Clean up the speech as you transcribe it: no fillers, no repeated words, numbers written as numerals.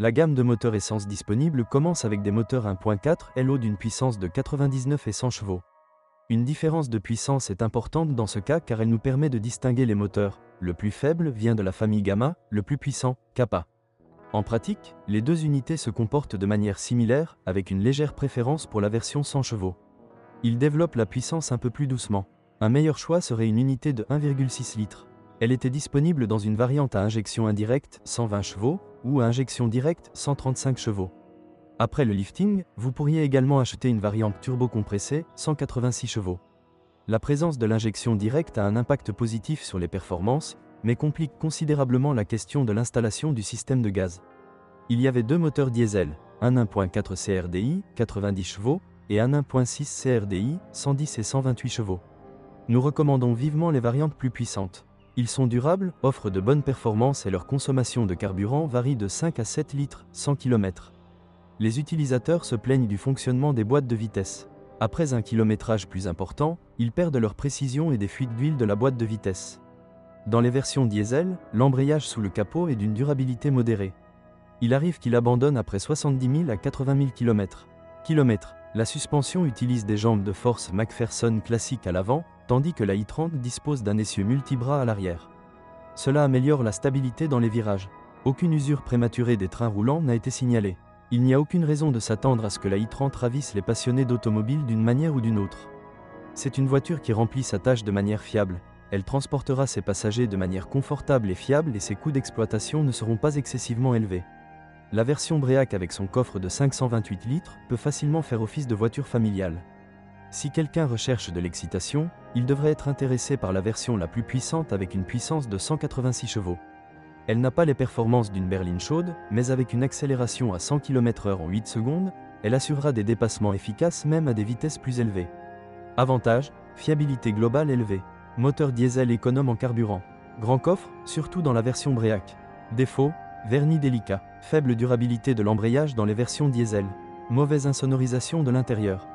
La gamme de moteurs essence disponible commence avec des moteurs 1.4 LO d'une puissance de 99 et 100 chevaux. Une différence de puissance est importante dans ce cas car elle nous permet de distinguer les moteurs. Le plus faible vient de la famille Gamma, le plus puissant, Kappa. En pratique, les deux unités se comportent de manière similaire, avec une légère préférence pour la version 100 chevaux. Ils développent la puissance un peu plus doucement. Un meilleur choix serait une unité de 1,6 litres. Elle était disponible dans une variante à injection indirecte 120 chevaux ou à injection directe 135 chevaux. Après le lifting, vous pourriez également acheter une variante turbo-compressée 186 chevaux. La présence de l'injection directe a un impact positif sur les performances, mais complique considérablement la question de l'installation du système de gaz. Il y avait deux moteurs diesel, un 1.4 CRDI 90 chevaux et un 1.6 CRDI 110 et 128 chevaux. Nous recommandons vivement les variantes plus puissantes. Ils sont durables, offrent de bonnes performances et leur consommation de carburant varie de 5 à 7 litres 100 km. Les utilisateurs se plaignent du fonctionnement des boîtes de vitesse. Après un kilométrage plus important, ils perdent leur précision et des fuites d'huile de la boîte de vitesse. Dans les versions diesel, l'embrayage sous le capot est d'une durabilité modérée. Il arrive qu'il abandonne après 70 000 à 80 000 km. La suspension utilise des jambes de force McPherson classiques à l'avant, tandis que la i30 dispose d'un essieu multibras à l'arrière. Cela améliore la stabilité dans les virages. Aucune usure prématurée des trains roulants n'a été signalée. Il n'y a aucune raison de s'attendre à ce que la i30 ravisse les passionnés d'automobile d'une manière ou d'une autre. C'est une voiture qui remplit sa tâche de manière fiable. Elle transportera ses passagers de manière confortable et fiable et ses coûts d'exploitation ne seront pas excessivement élevés. La version Break avec son coffre de 528 litres peut facilement faire office de voiture familiale. Si quelqu'un recherche de l'excitation, il devrait être intéressé par la version la plus puissante avec une puissance de 186 chevaux. Elle n'a pas les performances d'une berline chaude, mais avec une accélération à 100 km/h en 8 secondes, elle assurera des dépassements efficaces même à des vitesses plus élevées. Avantage, fiabilité globale élevée. Moteur diesel économe en carburant. Grand coffre, surtout dans la version Break. Défaut, vernis délicat. Faible durabilité de l'embrayage dans les versions diesel. Mauvaise insonorisation de l'intérieur.